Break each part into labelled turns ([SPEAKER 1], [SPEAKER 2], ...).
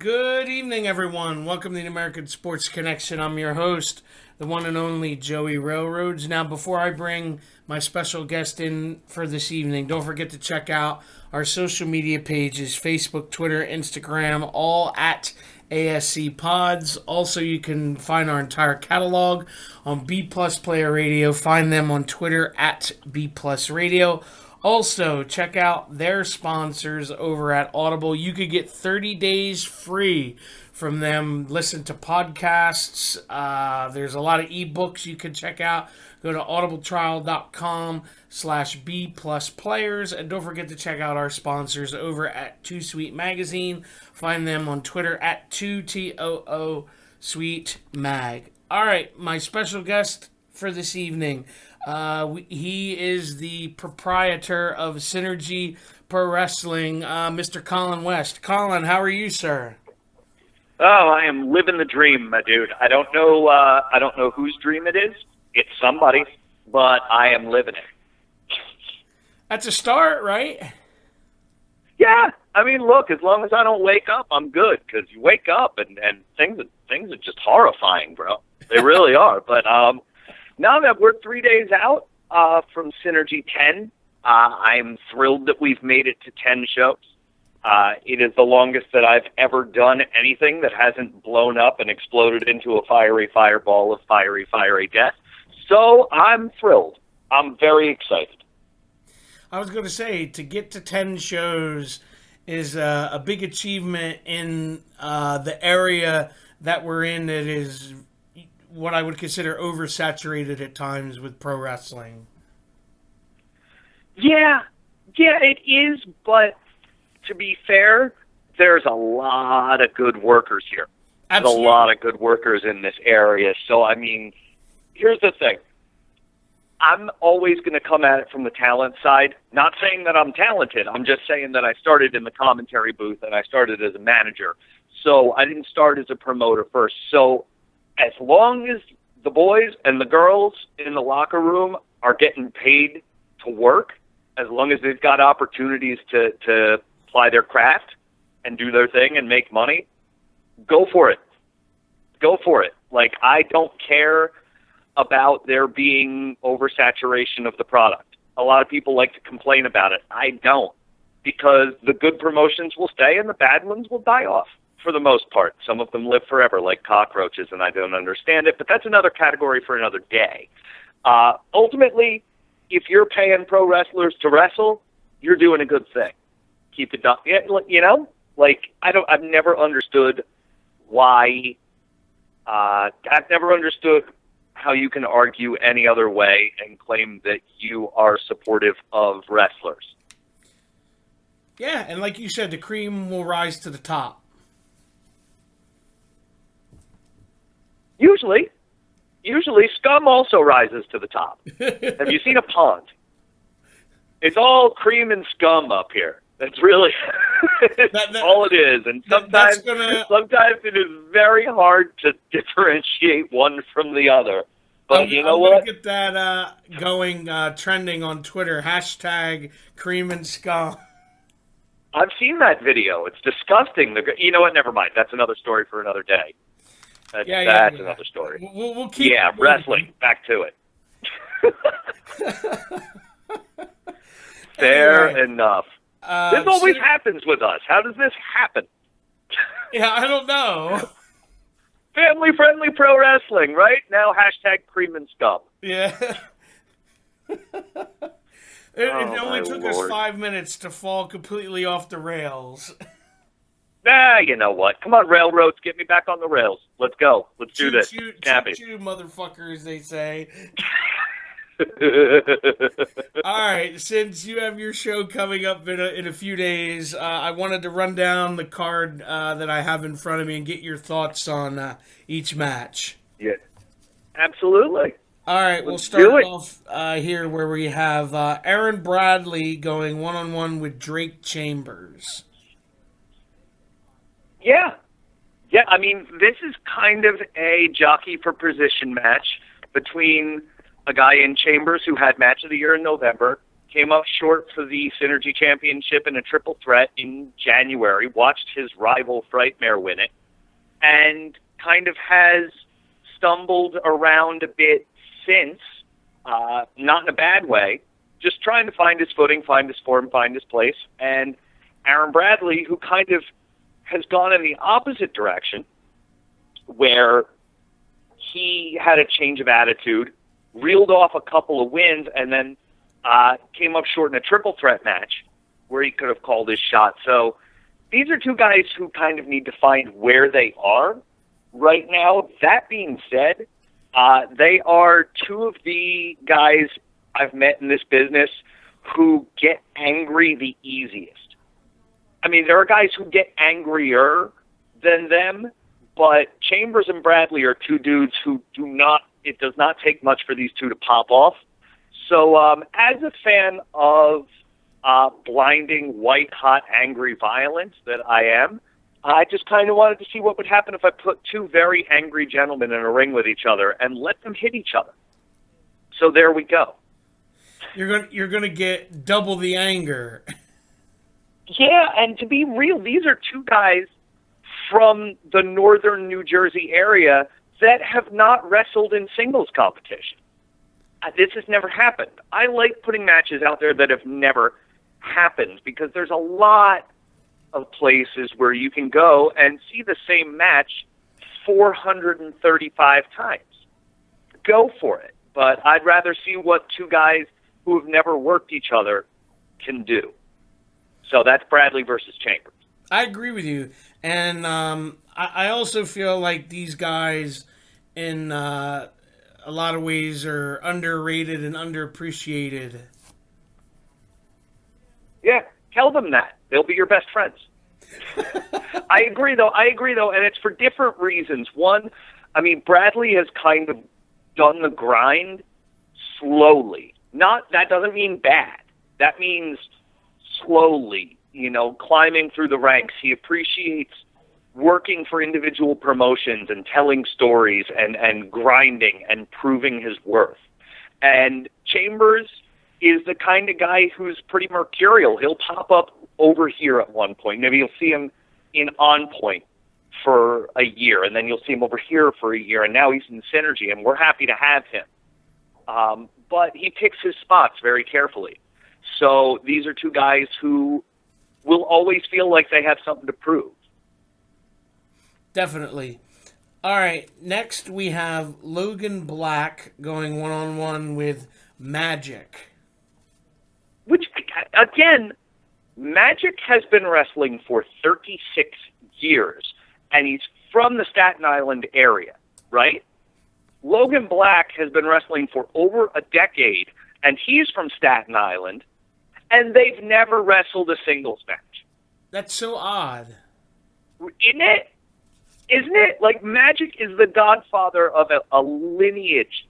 [SPEAKER 1] Good evening, everyone. Welcome to the American Sports Connection. I'm your host, the one and only Joey Railroads. Now, before I bring my special guest in for this evening, don't forget to check out our social media pages, Facebook, Twitter, Instagram, all at ASC Pods. Also, you can find our entire catalog on B Plus Player Radio. Find them on Twitter at B Plus Radio. Also, check out their sponsors over at Audible. You could get 30 days free from them. Listen to podcasts. There's a lot of ebooks you can check out. Go to audibletrial.com/B plus players. And don't forget to check out our sponsors over at Too Sweet Magazine. Find them on Twitter at 2TOO Sweet Mag. All right, my special guest for this evening. He is the proprietor of Synergy Pro Wrestling, Mr. Colin West. Colin, how are you, sir?
[SPEAKER 2] Oh, I am living the dream, my dude. I don't know whose dream it is. It's somebody's, but I am living it.
[SPEAKER 1] That's a start, right?
[SPEAKER 2] Yeah. I mean, look, as long as I don't wake up, I'm good. Because you wake up and things are just horrifying, bro. They really are. But now that we're 3 days out from Synergy 10, I'm thrilled that we've made it to 10 shows. It is the longest that I've ever done anything that hasn't blown up and exploded into a fiery fireball of fiery death. So I'm thrilled. I'm very excited.
[SPEAKER 1] I was going to say, to get to 10 shows is a big achievement in the area that we're in that is what I would consider oversaturated at times with pro wrestling. Yeah,
[SPEAKER 2] it is, but to be fair, there's a lot of good workers here.
[SPEAKER 1] Absolutely.
[SPEAKER 2] There's a lot of good workers in this area. So, I mean, here's the thing. I'm always going to come at it from the talent side. Not saying that I'm talented. I'm just saying that I started in the commentary booth and I started as a manager. So I didn't start as a promoter first. So as long as the boys and the girls in the locker room are getting paid to work, as long as they've got opportunities to apply their craft and do their thing and make money, go for it. Go for it. Like, I don't care about there being oversaturation of the product. A lot of people like to complain about it. I don't, because the good promotions will stay and the bad ones will die off. For the most part. Some of them live forever, like cockroaches, and I don't understand it, but that's another category for another day. Ultimately, if you're paying pro wrestlers to wrestle, you're doing a good thing. Keep it done. You know, like, I've never understood why. I've never understood how you can argue any other way and claim that you are supportive of wrestlers.
[SPEAKER 1] Yeah, and like you said, the cream will rise to the top.
[SPEAKER 2] Usually, scum also rises to the top. Have you seen a pond? It's all cream and scum up here. That's really all it is. And sometimes it is very hard to differentiate one from the other. But you know what?
[SPEAKER 1] Get that going, trending on Twitter. Hashtag cream and scum.
[SPEAKER 2] I've seen that video. It's disgusting. You know what? Never mind. That's another story for another day. That's another story.
[SPEAKER 1] We'll keep
[SPEAKER 2] wrestling. Back to it. Fair enough. This always happens with us. How does this happen?
[SPEAKER 1] Yeah, I don't know.
[SPEAKER 2] Family-friendly pro wrestling, right? Now, hashtag cream and scum.
[SPEAKER 1] Yeah. It only took us 5 minutes to fall completely off the rails.
[SPEAKER 2] Nah, you know what? Come on, railroads, get me back on the rails. Let's go. Let's do this.
[SPEAKER 1] Shoot, motherfuckers, they say. All right, since you have your show coming up in a few days, I wanted to run down the card that I have in front of me and get your thoughts on each match.
[SPEAKER 2] Yeah, absolutely.
[SPEAKER 1] All right, we'll start off here where we have Aaron Bradley going one-on-one with Drake Chambers.
[SPEAKER 2] Yeah, I mean, this is kind of a jockey for position match between a guy in Chambers who had match of the year in November came up short for the Synergy Championship in a triple threat in January, watched his rival Frightmare win it, and kind of has stumbled around a bit since, not in a bad way, just trying to find his footing, find his form, find his place. And Aaron Bradley, who kind of has gone in the opposite direction, where he had a change of attitude, reeled off a couple of wins, and then came up short in a triple threat match where he could have called his shot. So these are two guys who kind of need to find where they are right now. That being said, they are two of the guys I've met in this business who get angry the easiest. I mean, there are guys who get angrier than them, but Chambers and Bradley are two dudes who it does not take much for these two to pop off. So as a fan of blinding, white-hot, angry violence that I am, I just kind of wanted to see what would happen if I put two very angry gentlemen in a ring with each other and let them hit each other. So there we go.
[SPEAKER 1] You're gonna get double the anger.
[SPEAKER 2] Yeah, and to be real, these are two guys from the northern New Jersey area that have not wrestled in singles competition. This has never happened. I like putting matches out there that have never happened because there's a lot of places where you can go and see the same match 435 times. Go for it. But I'd rather see what two guys who have never worked each other can do. So that's Bradley versus Chambers.
[SPEAKER 1] I agree with you. And I also feel like these guys, in a lot of ways, are underrated and underappreciated.
[SPEAKER 2] Yeah, tell them that. They'll be your best friends. I agree, though, and it's for different reasons. One, I mean, Bradley has kind of done the grind slowly. That doesn't mean bad. That means slowly, climbing through the ranks. He appreciates working for individual promotions and telling stories and grinding and proving his worth. And Chambers is the kind of guy who's pretty mercurial. He'll pop up over here at one point. Maybe you'll see him in On Point for a year, and then you'll see him over here for a year, and now he's in Synergy, and we're happy to have him. But he picks his spots very carefully. So these are two guys who will always feel like they have something to prove.
[SPEAKER 1] Definitely. All right, next we have Logan Black going one-on-one with Magic.
[SPEAKER 2] Which, again, Magic has been wrestling for 36 years, and he's from the Staten Island area, right? Logan Black has been wrestling for over a decade, and he's from Staten Island, and they've never wrestled a singles match.
[SPEAKER 1] That's so odd.
[SPEAKER 2] Isn't it? Isn't it? Like, Magic is the godfather of a lineage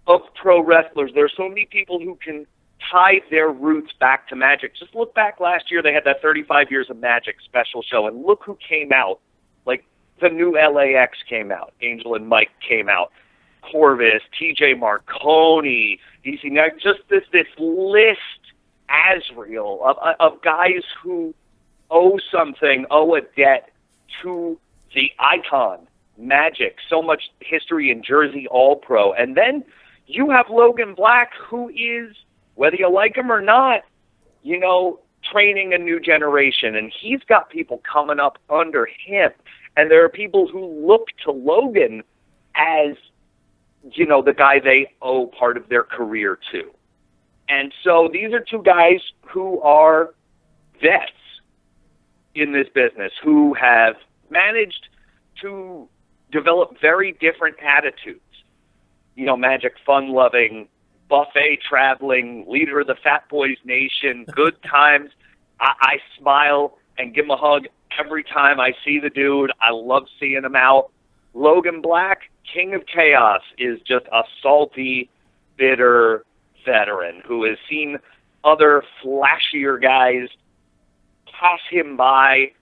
[SPEAKER 2] of pro wrestlers. There are so many people who can tie their roots back to Magic. Just look back last year, they had that 35 Years of Magic special show, and look who came out. Like, the new LAX came out. Angel and Mike came out. Corvus, TJ Marconi, DC Next, just this list, Azrael, of guys who owe a debt to the icon, Magic. So much history in Jersey All-Pro. And then you have Logan Black, who is, whether you like him or not, training a new generation. And he's got people coming up under him. And there are people who look to Logan as, the guy they owe part of their career to. And so these are two guys who are vets in this business, who have managed to develop very different attitudes. Magic, fun-loving, buffet-traveling, leader of the Fat Boys Nation, good times. I smile and give him a hug every time I see the dude. I love seeing him out. Logan Black, King of Chaos, is just a salty, bitter veteran who has seen other flashier guys pass him by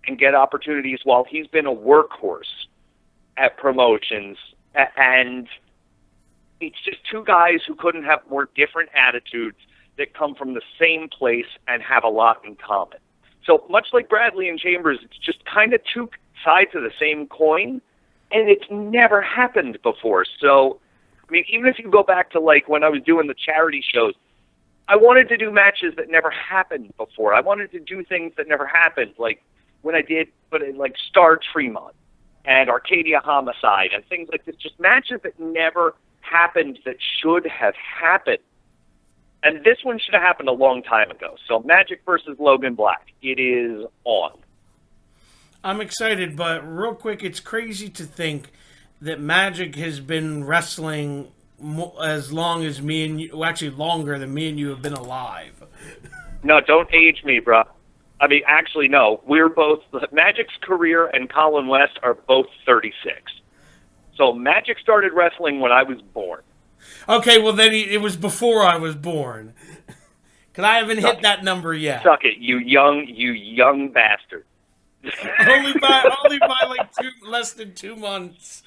[SPEAKER 2] and get opportunities while he's been a workhorse at promotions. And it's just two guys who couldn't have more different attitudes, that come from the same place and have a lot in common. So much like Bradley and Chambers, it's just kind of two sides of the same coin, and it's never happened before. So, I mean, even if you go back to, like, when I was doing the charity shows, I wanted to do matches that never happened before. I wanted to do things that never happened, like when I did, like Star Tremont and Arcadia Homicide and things like this, just matches that never happened that should have happened. And this one should have happened a long time ago. So Magic versus Logan Black, it is on.
[SPEAKER 1] I'm excited, but real quick, it's crazy to think that Magic has been wrestling as long as me and you, well, actually longer than me and you have been alive.
[SPEAKER 2] No, don't age me, bro. I mean, actually, no. We're both, Magic's career and Colin West are both 36. So Magic started wrestling when I was born.
[SPEAKER 1] Okay, well then it was before I was born. Because I haven't hit that number yet.
[SPEAKER 2] Suck it, you young bastard.
[SPEAKER 1] only by like less than 2 months.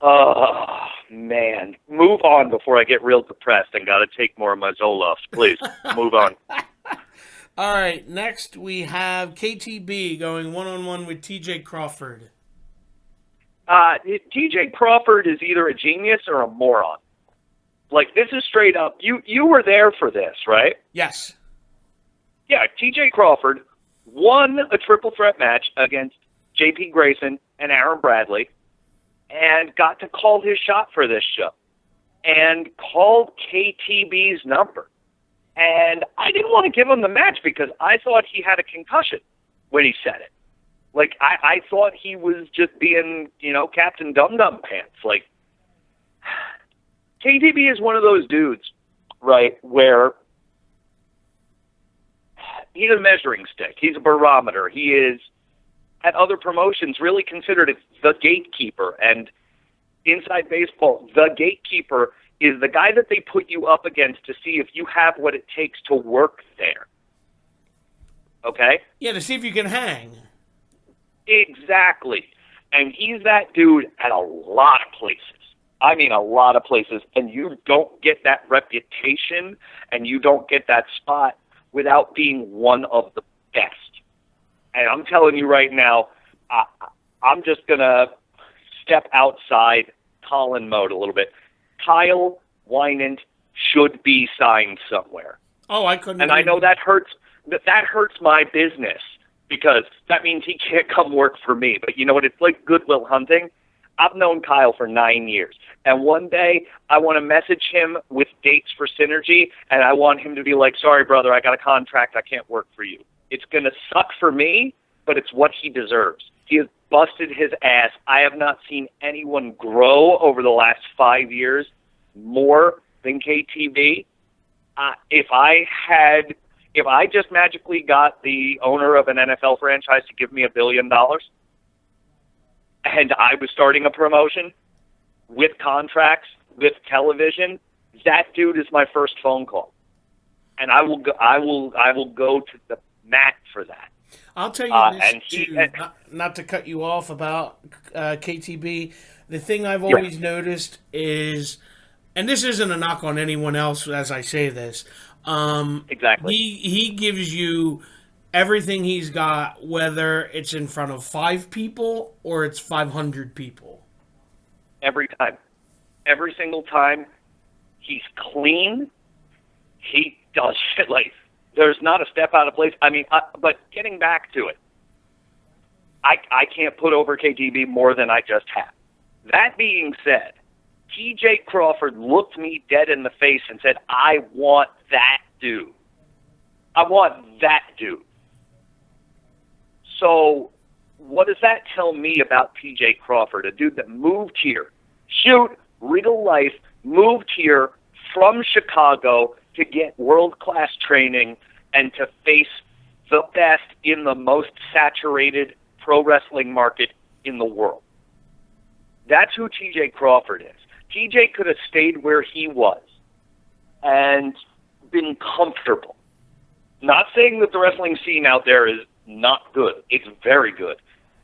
[SPEAKER 2] Oh, man. Move on before I get real depressed and got to take more of my Zoloft. Please, move on.
[SPEAKER 1] All right, next we have KTB going one-on-one with TJ Crawford.
[SPEAKER 2] TJ Crawford is either a genius or a moron. Like, this is straight up. You were there for this, right?
[SPEAKER 1] Yes.
[SPEAKER 2] Yeah, TJ Crawford won a triple threat match against J.P. Grayson and Aaron Bradley and got to call his shot for this show and called KTB's number. And I didn't want to give him the match because I thought he had a concussion when he said it. Like, I thought he was just being, Captain Dum Dum Pants. Like, KTB is one of those dudes, right, where he's a measuring stick. He's a barometer. He is, at other promotions, really considered the gatekeeper. And inside baseball, the gatekeeper is the guy that they put you up against to see if you have what it takes to work there. Okay?
[SPEAKER 1] Yeah, to see if you can hang.
[SPEAKER 2] Exactly. And he's that dude at a lot of places. I mean, a lot of places. And you don't get that reputation and you don't get that spot without being one of the best. And I'm telling you right now, I'm just going to step outside Colin mode a little bit. Kyle Wynant should be signed somewhere.
[SPEAKER 1] Oh, I couldn't.
[SPEAKER 2] And I know that hurts. That hurts my business because that means he can't come work for me. But you know what? It's like Goodwill Hunting. I've known Kyle for 9 years. And one day I want to message him with dates for Synergy, and I want him to be like, sorry, brother, I got a contract. I can't work for you. It's going to suck for me, but it's what he deserves. He has busted his ass. I have not seen anyone grow over the last 5 years more than KTB. If I just magically got the owner of an NFL franchise to give me $1 billion and I was starting a promotion with contracts, with television, that dude is my first phone call. And I will go to the mat for that.
[SPEAKER 1] I'll tell you this, too, not to cut you off about KTB. The thing I've always noticed is, and this isn't a knock on anyone else as I say this,
[SPEAKER 2] exactly.
[SPEAKER 1] He gives you everything he's got, whether it's in front of 5 people or it's 500 people.
[SPEAKER 2] Every time. Every single time. He's clean. He does shit like, there's not a step out of place. I mean, but getting back to it, I can't put over KTB more than I just have. That being said, TJ Crawford looked me dead in the face and said, I want that dude. I want that dude. So what does that tell me about TJ Crawford, a dude that moved here, real life, moved here from Chicago to get world-class training and to face the best in the most saturated pro wrestling market in the world. That's who TJ Crawford is. TJ could have stayed where he was and been comfortable. Not saying that the wrestling scene out there is not good. It's very good.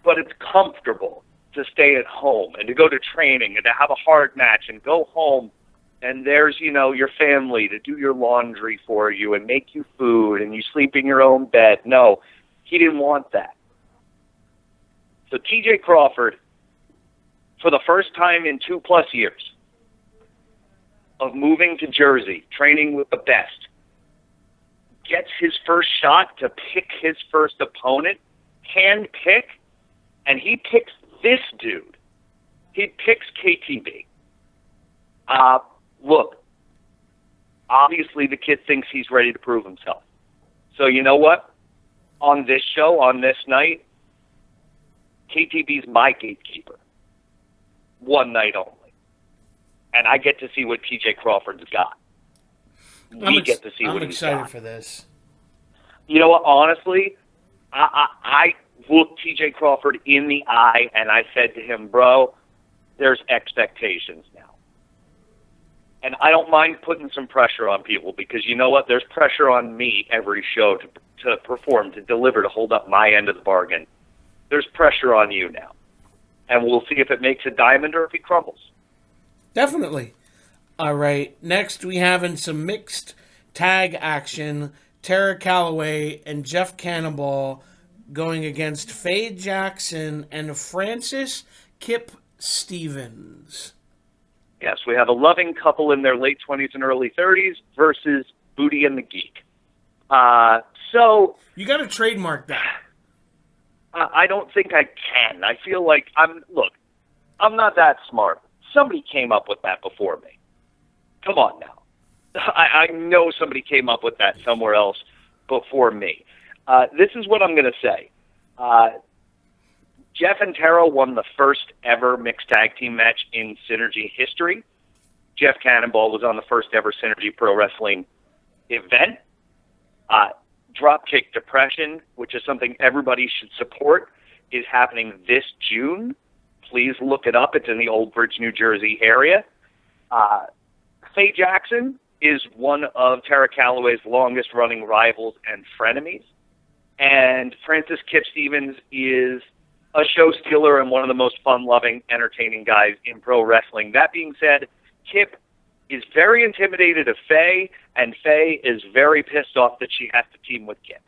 [SPEAKER 2] But it's comfortable to stay at home and to go to training and to have a hard match and go home and there's, your family to do your laundry for you and make you food and you sleep in your own bed. No, he didn't want that. So TJ Crawford, for the first time in 2+ years of moving to Jersey, training with the best, gets his first shot to pick his first opponent, hand pick, and he picks this dude. He picks KTB. Look, obviously the kid thinks he's ready to prove himself. So you know what? On this show, on this night, KTB's my gatekeeper. One night only. And I get to see what TJ Crawford's got. We get to see what he's got.
[SPEAKER 1] I'm excited for this.
[SPEAKER 2] You know what? Honestly, I looked TJ Crawford in the eye and I said to him, bro, there's expectations now. And I don't mind putting some pressure on people because you know what? There's pressure on me every show to perform, to deliver, to hold up my end of the bargain. There's pressure on you now. And we'll see if it makes a diamond or if he crumbles.
[SPEAKER 1] Definitely. All right. Next, we have in some mixed tag action, Tara Calloway and Jeff Cannonball going against Faye Jackson and Francis Kip Stevens.
[SPEAKER 2] Yes, we have a loving couple in their late 20s and early 30s versus Booty and the Geek. So
[SPEAKER 1] you got to trademark that.
[SPEAKER 2] I don't think I can. I feel like I'm not that smart. Somebody came up with that before me. Come on now. I know somebody came up with that somewhere else before me. This is what I'm going to say. Jeff and Tara won the first ever mixed tag team match in Synergy history. Jeff Cannonball was on the first ever Synergy Pro Wrestling event. Dropkick Depression, which is something everybody should support, is happening this June. Please look it up. It's in the Old Bridge, New Jersey area. Faye Jackson is one of Tara Calloway's longest-running rivals and frenemies. And Francis Kip Stevens is a show stealer and one of the most fun-loving, entertaining guys in pro wrestling. That being said, Kip is very intimidated of Faye, and Faye is very pissed off that she has to team with Kip.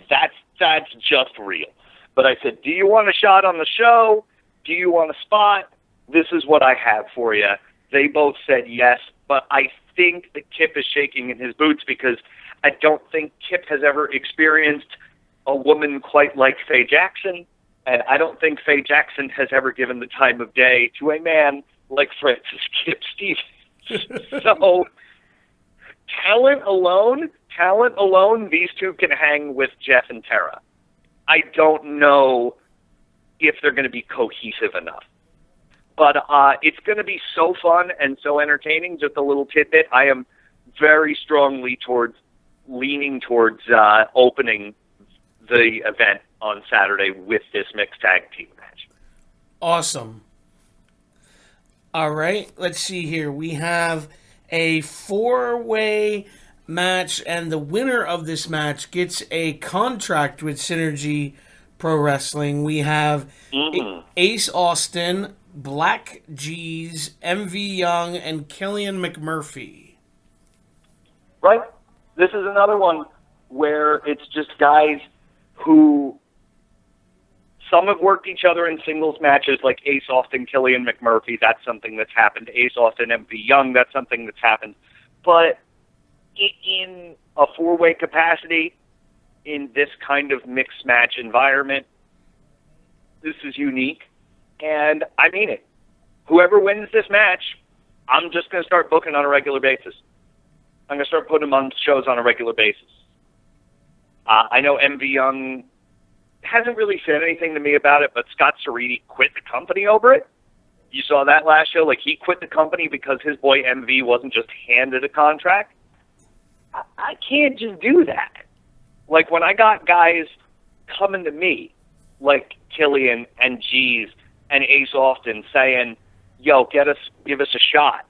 [SPEAKER 2] That's just real. But I said, do you want a shot on the show? Do you want a spot? This is what I have for you. They both said yes, but I think that Kip is shaking in his boots because I don't think Kip has ever experienced a woman quite like Faye Jackson, and I don't think Faye Jackson has ever given the time of day to a man like Francis Kip Stevens. So, talent alone, these two can hang with Jeff and Tara. I don't know if they're going to be cohesive enough. But it's going to be so fun and so entertaining. Just a little tidbit. I am very strongly leaning towards opening the event on Saturday with this mixed tag team match.
[SPEAKER 1] Awesome. All right, let's see here. We have a 4-way match, and the winner of this match gets a contract with Synergy Pro Wrestling. We have Ace Austin, Black G's, MV Young, and Killian McMurphy.
[SPEAKER 2] Right? This is another one where it's just guys who some have worked each other in singles matches like Ace Austin, Killian McMurphy. That's something that's happened. Ace Austin, MV Young, that's something that's happened. But in a 4-way capacity, in this kind of mixed match environment, this is unique. And I mean it. Whoever wins this match, I'm just going to start booking on a regular basis. I'm going to start putting them on shows on a regular basis. I know MV Young hasn't really said anything to me about it, but Scott Cerriti quit the company over it. You saw that last show. Like, he quit the company because his boy MV wasn't just handed a contract. I can't just do that. Like, when I got guys coming to me, like Killian and G's and Ace Austin saying, yo, give us a shot.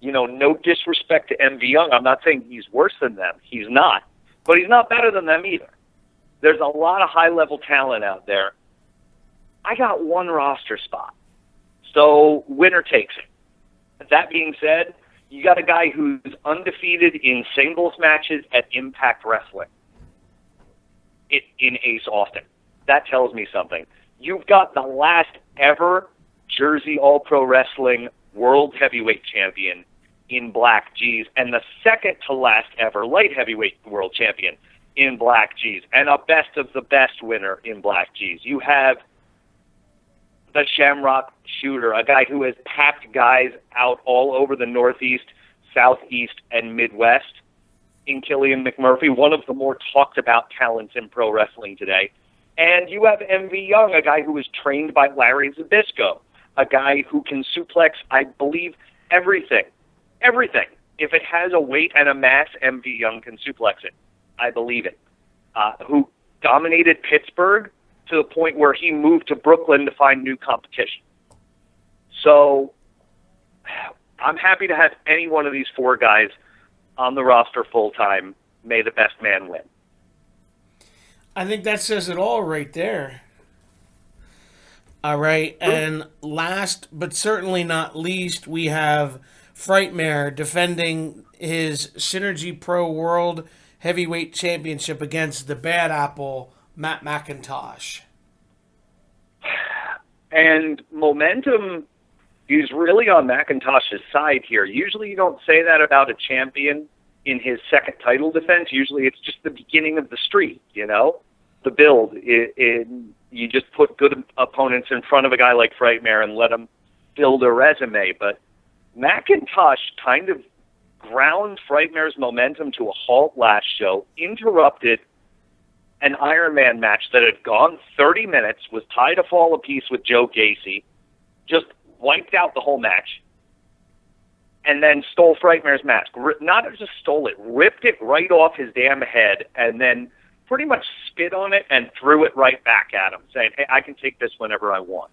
[SPEAKER 2] You know, no disrespect to MV Young. I'm not saying he's worse than them. He's not. But he's not better than them either. There's a lot of high-level talent out there. I got one roster spot. So winner takes it. That being said, you got a guy who's undefeated in singles matches at Impact Wrestling in Ace Austin. That tells me something. You've got the last ever Jersey All Pro Wrestling World Heavyweight Champion in Black G's, and the second to last ever Light Heavyweight World Champion in Black G's, and a best of the best winner in Black G's. You have the Shamrock Shooter, a guy who has tapped guys out all over the Northeast, Southeast, and Midwest in Killian McMurphy, one of the more talked about talents in pro wrestling today. And you have MV Young, a guy who was trained by Larry Zbyszko, a guy who can suplex, I believe, everything. Everything. If it has a weight and a mass, MV Young can suplex it. I believe it. Who dominated Pittsburgh to the point where he moved to Brooklyn to find new competition. So I'm happy to have any one of these four guys on the roster full-time. May the best man win.
[SPEAKER 1] I think that says it all right there. All right, and last but certainly not least, we have Frightmare defending his Synergy Pro World Heavyweight Championship against the Bad Apple, Matt McIntosh. And
[SPEAKER 2] momentum is really on McIntosh's side here. Usually you don't say that about a champion in his second title defense. Usually it's just the beginning of the streak, you know? The build. You just put good opponents in front of a guy like Frightmare and let him build a resume. But McIntosh kind of ground Frightmare's momentum to a halt last show, interrupted an Iron Man match that had gone 30 minutes, was tied a fall apiece with Joe Gacy, just wiped out the whole match, and then stole Frightmare's mask. Not just stole it, ripped it right off his damn head, and then pretty much spit on it and threw it right back at him, saying, hey, I can take this whenever I want.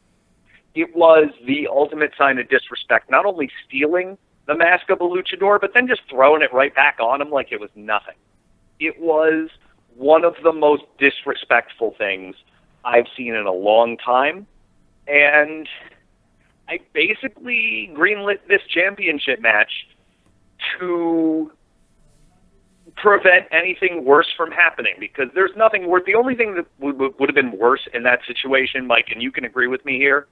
[SPEAKER 2] It was the ultimate sign of disrespect, not only stealing the mask of a luchador, but then just throwing it right back on him like it was nothing. It was one of the most disrespectful things I've seen in a long time, and I basically greenlit this championship match to prevent anything worse from happening, because there's nothing worse. The only thing that would have been worse in that situation, Mike, and you can agree with me here,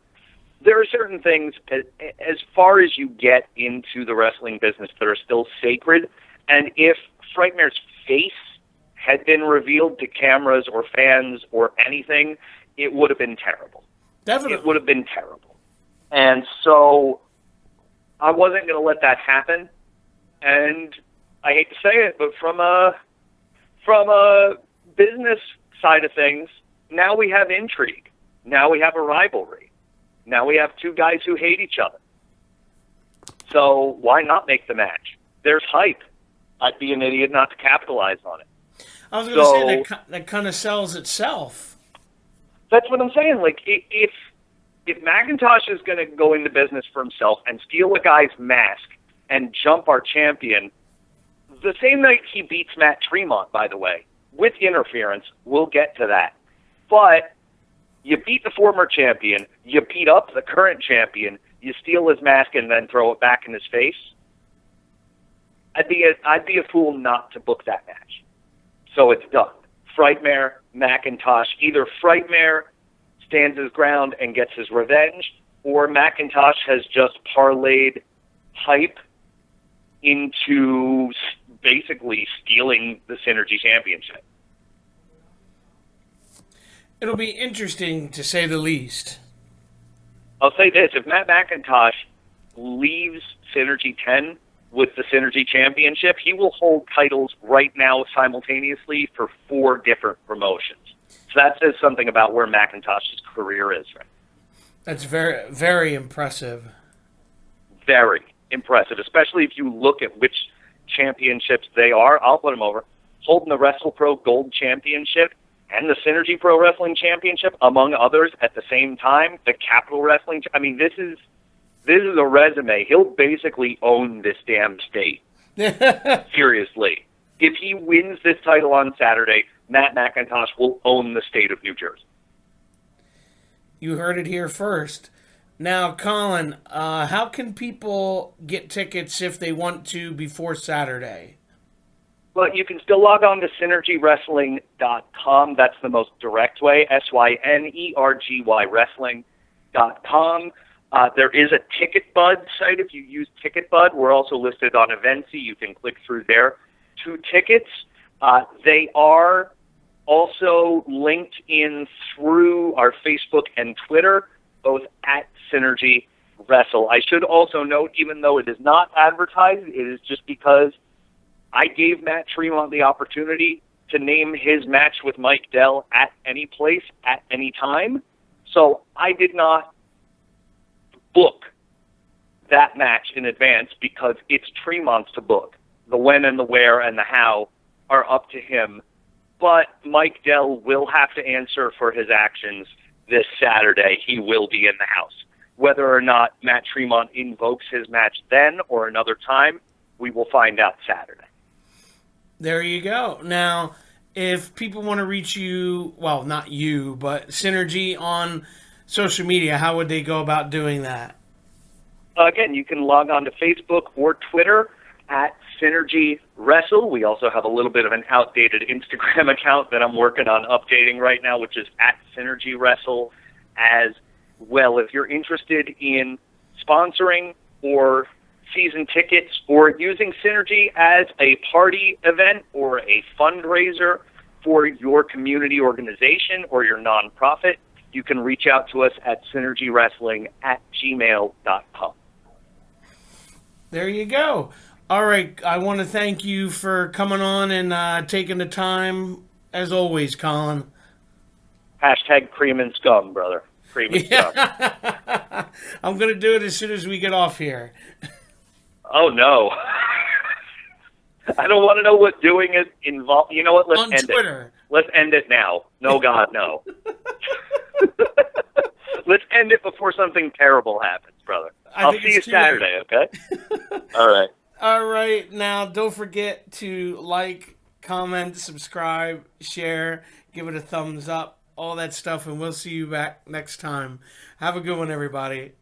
[SPEAKER 2] there are certain things, as far as you get into the wrestling business, that are still sacred, and if Frightmare's face had been revealed to cameras or fans or anything, it would have been terrible.
[SPEAKER 1] Definitely.
[SPEAKER 2] It would have been terrible. And so I wasn't going to let that happen. And I hate to say it, but from a business side of things, now we have intrigue. Now we have a rivalry. Now we have two guys who hate each other. So why not make the match? There's hype. I'd be an idiot not to capitalize on it.
[SPEAKER 1] I was going to say that kind of sells itself.
[SPEAKER 2] That's what I'm saying. Like, if McIntosh is going to go into business for himself and steal a guy's mask and jump our champion, the same night he beats Matt Tremont, by the way, with interference, we'll get to that. But you beat the former champion, you beat up the current champion, you steal his mask and then throw it back in his face. I'd be a fool not to book that match. So it's done. Frightmare, McIntosh. Either Frightmare stands his ground and gets his revenge, or McIntosh has just parlayed hype into basically stealing the Synergy Championship.
[SPEAKER 1] It'll be interesting, to say the least.
[SPEAKER 2] I'll say this. If Matt McIntosh leaves Synergy 10 with the Synergy Championship, he will hold titles right now simultaneously for 4 different promotions. So that says something about where McIntosh's career is right now.
[SPEAKER 1] That's very, very impressive.
[SPEAKER 2] Very impressive, especially if you look at which championships they are. I'll put them over. Holding the WrestlePro Gold Championship and the Synergy Pro Wrestling Championship, among others, at the same time. The Capital Wrestling. I mean, this is a resume. He'll basically own this damn state. Seriously. If he wins this title on Saturday, Matt McIntosh will own the state of New Jersey.
[SPEAKER 1] You heard it here first. Now, Colin, how can people get tickets if they want to before Saturday?
[SPEAKER 2] But you can still log on to synergywrestling.com. That's the most direct way, SYNERGY wrestling.com. There is a TicketBud site. If you use TicketBud, we're also listed on Eventsy. You can click through there to tickets. They are also linked in through our Facebook and Twitter, both at Synergy Wrestle. I should also note, even though it is not advertised, it is just because I gave Matt Tremont the opportunity to name his match with Mike Dell at any place, at any time. So I did not book that match in advance because it's Tremont's to book. The when and the where and the how are up to him. But Mike Dell will have to answer for his actions this Saturday. He will be in the house. Whether or not Matt Tremont invokes his match then or another time, we will find out Saturday.
[SPEAKER 1] There you go. Now, if people want to reach you, well, not you, but Synergy on social media, how would they go about doing that?
[SPEAKER 2] Again, you can log on to Facebook or Twitter at Synergy Wrestle. We also have a little bit of an outdated Instagram account that I'm working on updating right now, which is at Synergy Wrestle as well. If you're interested in sponsoring or season tickets or using Synergy as a party event or a fundraiser for your community organization or your nonprofit, you can reach out to us at synergywrestling@gmail.com.
[SPEAKER 1] There you go. All right. I want to thank you for coming on and taking the time, as always, Colin.
[SPEAKER 2] Hashtag cream and scum, brother. Cream and scum.
[SPEAKER 1] I'm going to do it as soon as we get off here.
[SPEAKER 2] Oh, no. I don't want to know what doing it involves. You know what? Let's
[SPEAKER 1] on
[SPEAKER 2] end
[SPEAKER 1] Twitter.
[SPEAKER 2] it. Let's end it now. No, God, no. Let's end it before something terrible happens, brother. I'll see you Saturday, okay? All right.
[SPEAKER 1] All right. Now, don't forget to like, comment, subscribe, share, give it a thumbs up, all that stuff, and we'll see you back next time. Have a good one, everybody.